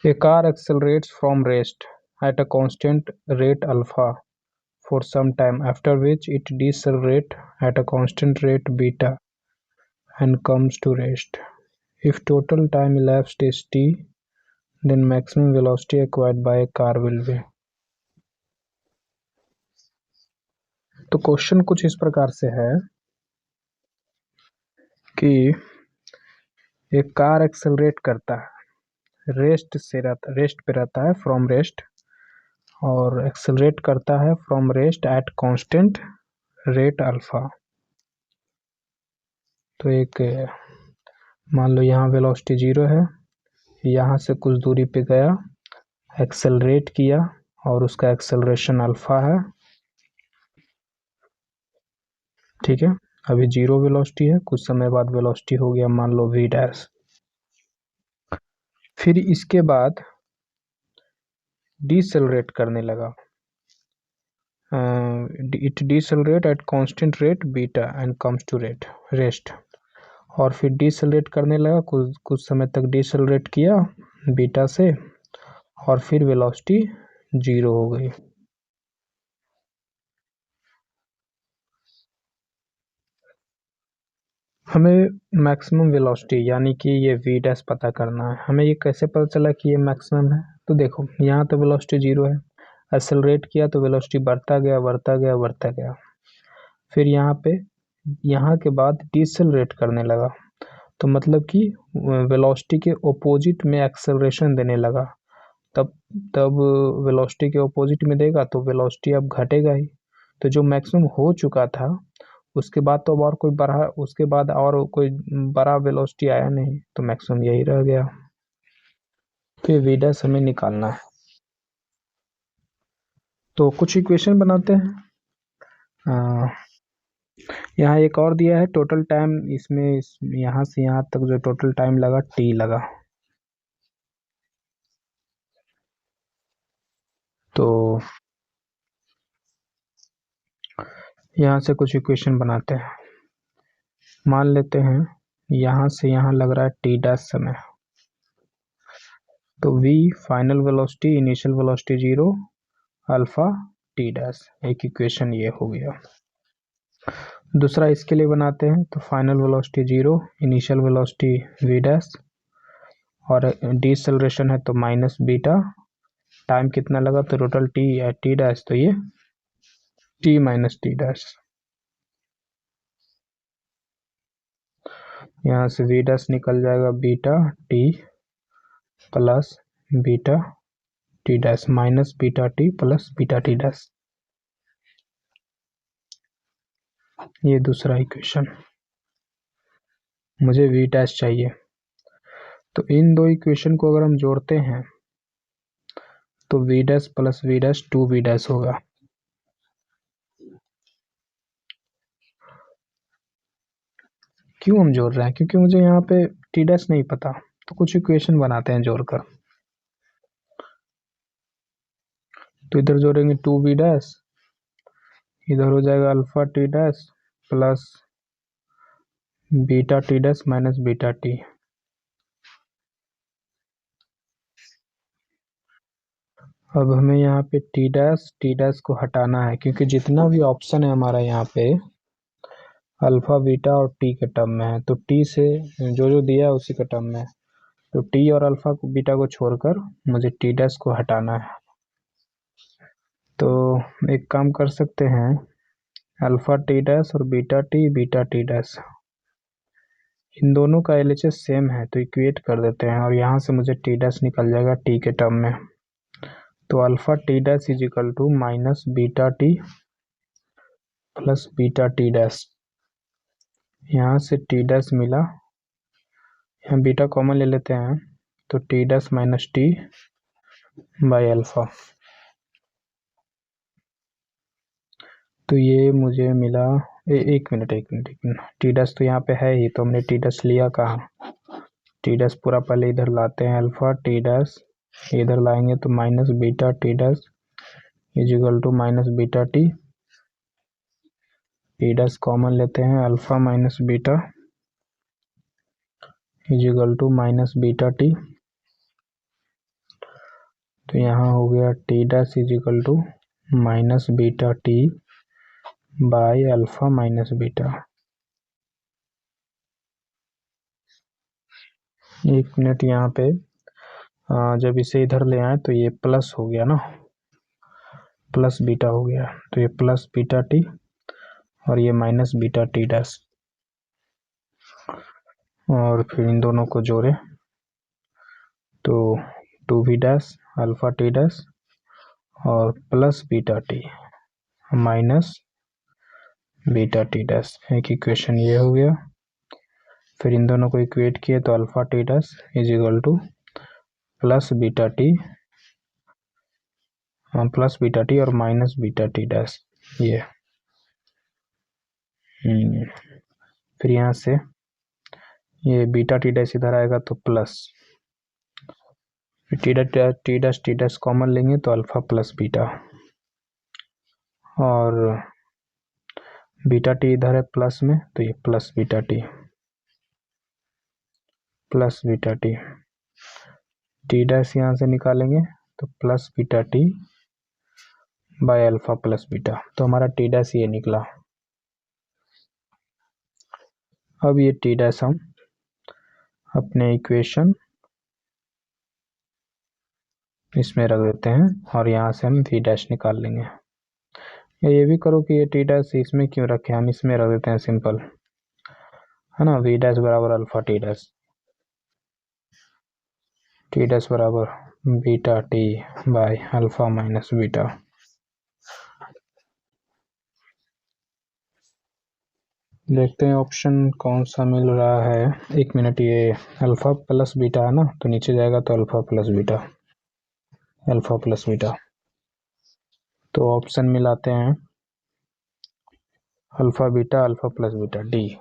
A car accelerates from rest at a constant rate alpha for some time, after which it decelerates at a constant rate beta and comes to rest. If total time elapsed is t, then maximum velocity acquired by a car will be. तो question कुछ इस प्रकार से है कि एक car accelerate करता है, रेस्ट पे रहता है, फ्रॉम रेस्ट, और एक्सेलरेट करता है from rest at constant rate alpha. तो एक मान लो यहाँ वेलोसिटी 0 है, यहाँ से कुछ दूरी पे गया, एक्सेलरेट किया और उसका एक्सेलरेशन अल्फा है, ठीक है। अभी 0 वेलोसिटी है, कुछ समय बाद वेलोसिटी हो गया मान लो v डैश। फिर इसके बाद डिसेलरेट करने लगा, it decelerate at constant rate beta and comes to rest. और फिर डिसेलरेट करने लगा, कुछ समय तक डिसेलरेट किया बीटा से, और फिर वेलोसिटी 0 हो गई। हमें मैक्सिमम वेलोसिटी यानी कि ये v डैश पता करना है। हमें ये कैसे पता चला कि ये मैक्सिमम है? तो देखो यहाँ तो वेलोसिटी 0 है, एक्सेलरेट किया तो वेलोसिटी बढ़ता गया बढ़ता गया बढ़ता गया, फिर यहाँ के बाद डिसेलरेट करने लगा, तो मतलब कि वेलोसिटी के ऑपोजिट में एक्सेलरेशन देने लगा। तब वेलोसिटी के ऑपोजिट में देगा तो वेलोसिटी अब घटेगा ही। तो जो मैक्सिमम हो चुका था उसके बाद तो अब और कोई बड़ा, उसके बाद और कोई बड़ा वेलोसिटी आया नहीं, तो मैक्सिमम यही रह गया। तो ये v डैश हमें निकालना है। तो कुछ इक्वेशन बनाते हैं। यहाँ एक और दिया है टोटल टाइम, इसमें यहाँ से यहाँ तक जो टोटल टाइम लगा t लगा। तो यहाँ से कुछ इक्वेशन बनाते हैं। मान लेते हैं यहाँ से यहाँ लग रहा है t डैश समय, तो v final velocity, initial velocity 0, alpha t dash, एक इक्वेशन ये हो गया। दूसरा इसके लिए बनाते हैं, तो final velocity 0, initial velocity v dash, और डिसेलरेशन है तो माइनस बीटा, टाइम कितना लगा तो टोटल t या t डैश, तो ये t माइनस t डैश। यहाँ से v डैश निकल जाएगा beta t plus beta t dash minus beta t plus beta t dash. ये दूसरा इक्वेशन, मुझे v डैश चाहिए। तो इन दो इक्वेशन को अगर हम जोड़ते हैं तो v dash plus v dash 2v dash होगा। क्यों हम जोड़ रहे हैं? क्योंकि मुझे यहाँ पे t डैश नहीं पता, तो कुछ इक्वेशन बनाते हैं जोड़कर। तो इधर जोड़ेंगे 2v डैश, इधर हो जाएगा alpha t dash plus beta t dash minus beta t। अब हमें यहाँ पे t डैश को हटाना है, क्योंकि जितना भी ऑप्शन है हमारा यहाँ पे अल्फा बीटा और t के टर्म में है, तो t से जो दिया है उसी के टर्म में है, तो t और अल्फा बीटा को छोड़कर मुझे t डैश को हटाना है। तो एक काम कर सकते हैं, अल्फा t डैश और बीटा t डैश, इन दोनों का LHS सेम है तो इक्वेट कर देते हैं, और यहाँ से मुझे t डैश निकल जाएगा t के टर्म में। तो alpha t dash is equal to minus beta t plus beta t dash. यहाँ से t डैश मिला, यहाँ बीटा कॉमन ले लेते हैं, तो t dash minus t by alpha. तो ये मुझे मिला, एक मिनट t डैश तो यहाँ पे है ही, तो हमने t डैश लिया कहाँ? t डैश पूरा पहले इधर लाते हैं, अल्फा t डैश इधर लाएंगे तो minus beta t dash is equal to minus beta t dash common लेते हैं, alpha minus beta is equal to minus beta t। तो यहाँ हो गया T dash is equal to minus beta T by alpha minus beta. 1 minute यहाँ पे जब इसे इधर ले आए तो ये प्लस हो गया ना, प्लस बीटा हो गया, तो ये प्लस बीटा टी और ये माइनस बीटा टी डैश, और फिर इन दोनों को जोड़े तो 2b dash alpha T dash और plus beta T minus beta T dash. एक इक्वेशन ये हो गया। फिर इन दोनों को इक्वेट किए तो alpha T dash is equal two plus beta T और माइनस बीटा टी डैश ये। फिर यहाँ से ये बीटा टी डैश इधर आएगा तो प्लस, टी डैश कॉमन लेंगे तो अल्फा प्लस बीटा, और बीटा टी इधर है प्लस में तो ये plus beta T T dash यहाँ से निकालेंगे तो plus beta T by alpha plus beta, तो हमारा टी डैश ये निकला। अब ये टी डैश हम अपने इक्वेशन इसमें रख देते हैं और यहाँ से हम वी डैश निकाल लेंगे। ये भी करो कि ये टी डैश इसमें क्यों रखे, हम इसमें रख देते हैं सिंपल, है ना। वी डैश बराबर अल्फा टी डैश बराबर beta T by alpha minus beta. देखते हैं ऑप्शन कौन सा मिल रहा है। 1 मिनट, ये अल्फा प्लस बीटा है ना, तो नीचे जाएगा तो अल्फा प्लस बीटा। तो ऑप्शन मिलाते हैं, अल्फा प्लस बीटा डी।